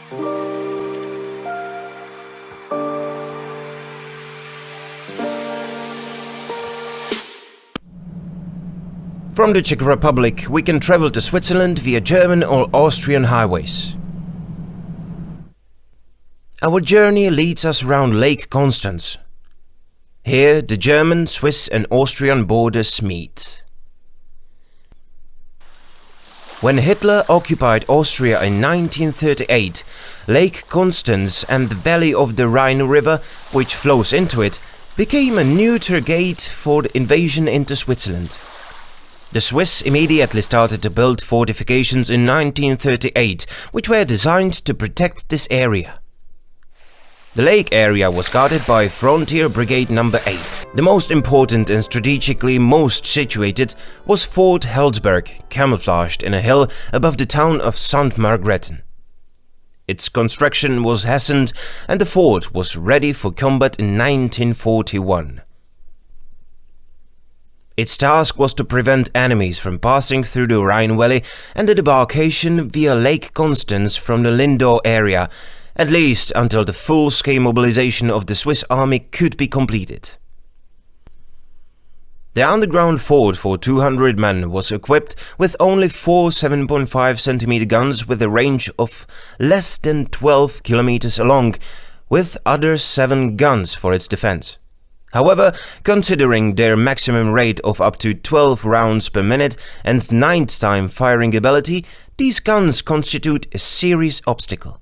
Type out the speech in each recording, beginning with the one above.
From the Czech Republic, we can travel to Switzerland via German or Austrian highways. Our journey leads us around Lake Constance. Here, the German, Swiss and Austrian borders meet. When Hitler occupied Austria in 1938, Lake Constance and the valley of the Rhine River, which flows into it, became a neutral gate for the invasion into Switzerland. The Swiss immediately started to build fortifications in 1938, which were designed to protect this area. The lake area was guarded by Frontier Brigade No. 8. The most important and strategically most situated was Fort Helzberg, camouflaged in a hill above the town of St. Margrethen. Its construction was hastened and the fort was ready for combat in 1941. Its task was to prevent enemies from passing through the Rhine Valley and the debarkation via Lake Constance from the Lindau area, at least until the full-scale mobilization of the Swiss army could be completed. The underground fort for 200 men was equipped with only 4 7.5 cm guns with a range of less than 12 km along, with other 7 guns for its defense. However, considering their maximum rate of up to 12 rounds per minute and nighttime firing ability, these guns constitute a serious obstacle.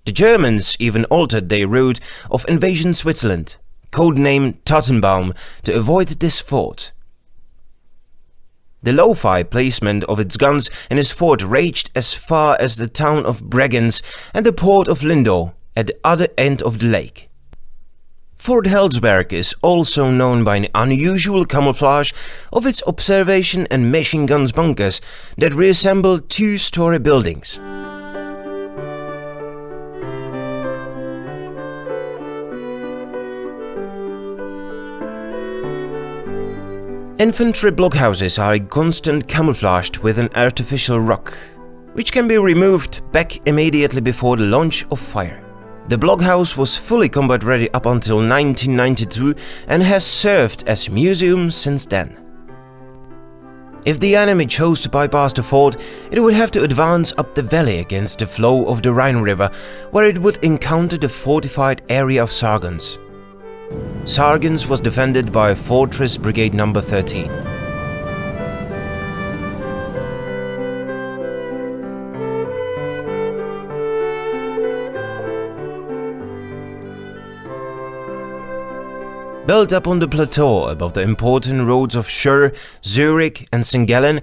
The Germans even altered their route of invasion Switzerland, codenamed Tottenbaum, to avoid this fort. The lo-fi placement of its guns in his fort reached as far as the town of Bregenz and the port of Lindau at the other end of the lake. Fort Helzberg is also known by an unusual camouflage of its observation and machine guns bunkers that resemble 2-story buildings. Infantry blockhouses are constant camouflaged with an artificial rock, which can be removed back immediately before the launch of fire. The blockhouse was fully combat ready up until 1992 and has served as a museum since then. If the enemy chose to bypass the fort, it would have to advance up the valley against the flow of the Rhine River, where it would encounter the fortified area of Sargans. Sargans was defended by Fortress Brigade No. 13. Built up on the plateau above the important roads of Schur, Zurich and St. Gallen,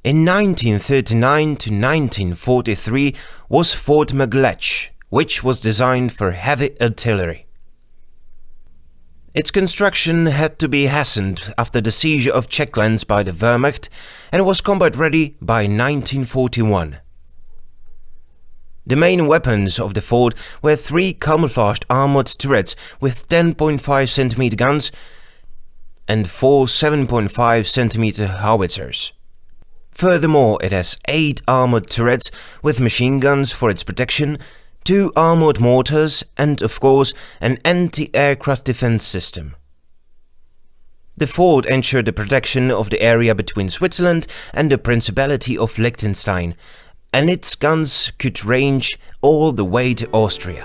in 1939 to 1943 was Fort Mcglatch, which was designed for heavy artillery. Its construction had to be hastened after the siege of Czech lands by the Wehrmacht and was combat ready by 1941. The main weapons of the fort were 3 camouflaged armored turrets with 10.5 cm guns and 4 7.5 cm howitzers. Furthermore, it has 8 armored turrets with machine guns for its protection, 2 armored mortars and, of course, an anti-aircraft defense system. The fort ensured the protection of the area between Switzerland and the Principality of Liechtenstein, and its guns could range all the way to Austria.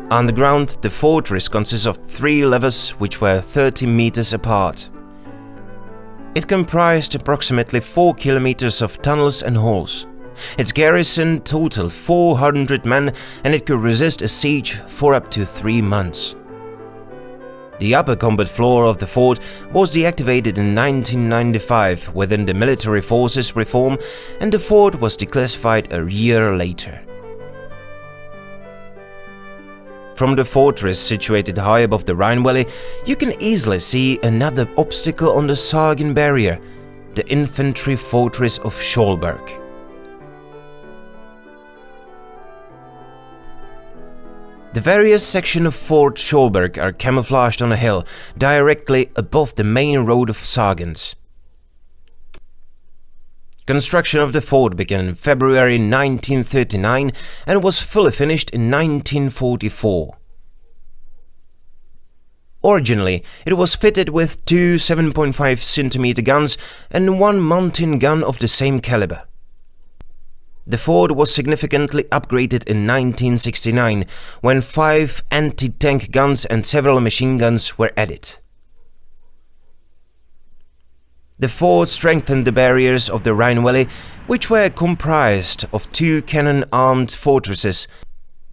Underground, the fortress consists of 3 levels which were 30 meters apart. It comprised approximately 4 kilometers of tunnels and halls. Its garrison totaled 400 men and it could resist a siege for up to 3 months. The upper combat floor of the fort was deactivated in 1995 within the military forces reform, and the fort was declassified a year later. From the fortress situated high above the Rhine Valley, you can easily see another obstacle on the Sargan barrier, the infantry fortress of Schoelberg. The various sections of Fort Schoelberg are camouflaged on a hill directly above the main road of Sargans. Construction of the fort began in February 1939 and was fully finished in 1944. Originally, it was fitted with two 7.5 cm guns and one mountain gun of the same caliber. The fort was significantly upgraded in 1969, when 5 anti-tank guns and several machine guns were added. The fort strengthened the barriers of the Rhine Valley, which were comprised of 2 cannon-armed fortresses,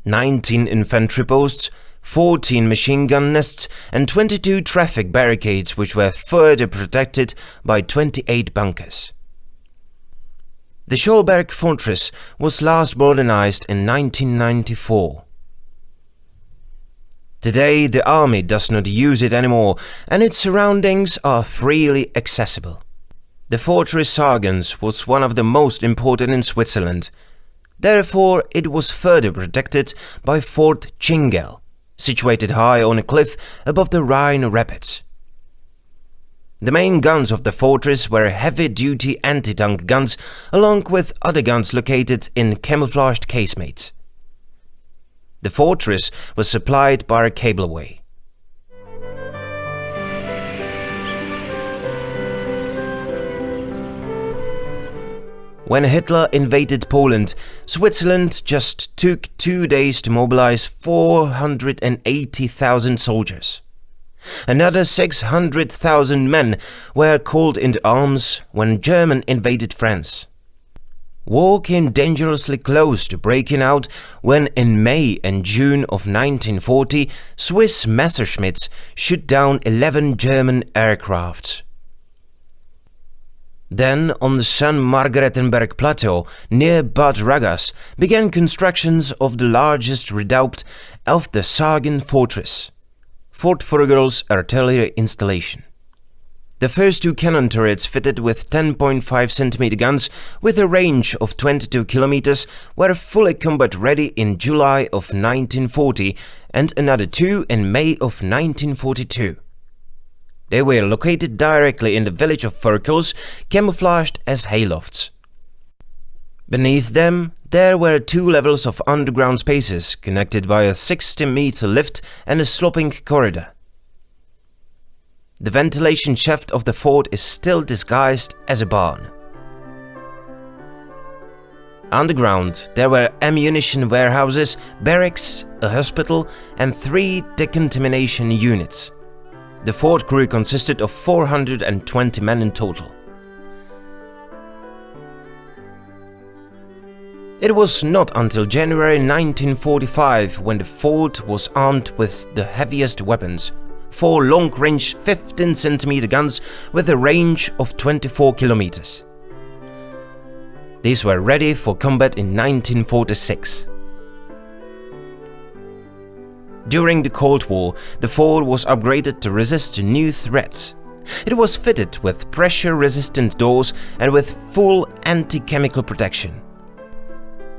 19 infantry posts, 14 machine gun nests and 22 traffic barricades, which were further protected by 28 bunkers. The Schoelberg fortress was last modernized in 1994. Today the army does not use it anymore and its surroundings are freely accessible. The fortress Sargans was one of the most important in Switzerland. Therefore it was further protected by Fort Chingel, situated high on a cliff above the Rhine rapids. The main guns of the fortress were heavy-duty anti-tank guns, along with other guns located in camouflaged casemates. The fortress was supplied by a cableway. When Hitler invaded Poland, Switzerland just took 2 days to mobilize 480,000 soldiers. Another 600,000 men were called into arms when Germany invaded France. War came dangerously close to breaking out when in May and June of 1940 Swiss Messerschmitts shot down 11 German aircrafts. Then, on the St. Margaretenberg Plateau near Bad Ragaz, began constructions of the largest redoubt of the Sargan fortress, Fort Furgel's artillery installation. The first 2 cannon turrets fitted with 10.5 cm guns with a range of 22 km were fully combat ready in July of 1940 and another 2 in May of 1942. They were located directly in the village of Furkels, camouflaged as haylofts. Beneath them, there were 2 levels of underground spaces connected by a 60-meter lift and a sloping corridor. The ventilation shaft of the fort is still disguised as a barn. Underground, there were ammunition warehouses, barracks, a hospital, and 3 decontamination units. The fort crew consisted of 420 men in total. It was not until January 1945 when the fort was armed with the heaviest weapons, 4 long-range 15 cm guns with a range of 24 km. These were ready for combat in 1946. During the Cold War, the fort was upgraded to resist new threats. It was fitted with pressure-resistant doors and with full anti-chemical protection.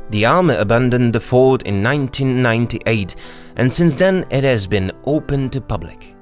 The army abandoned the fort in 1998, and since then it has been open to public.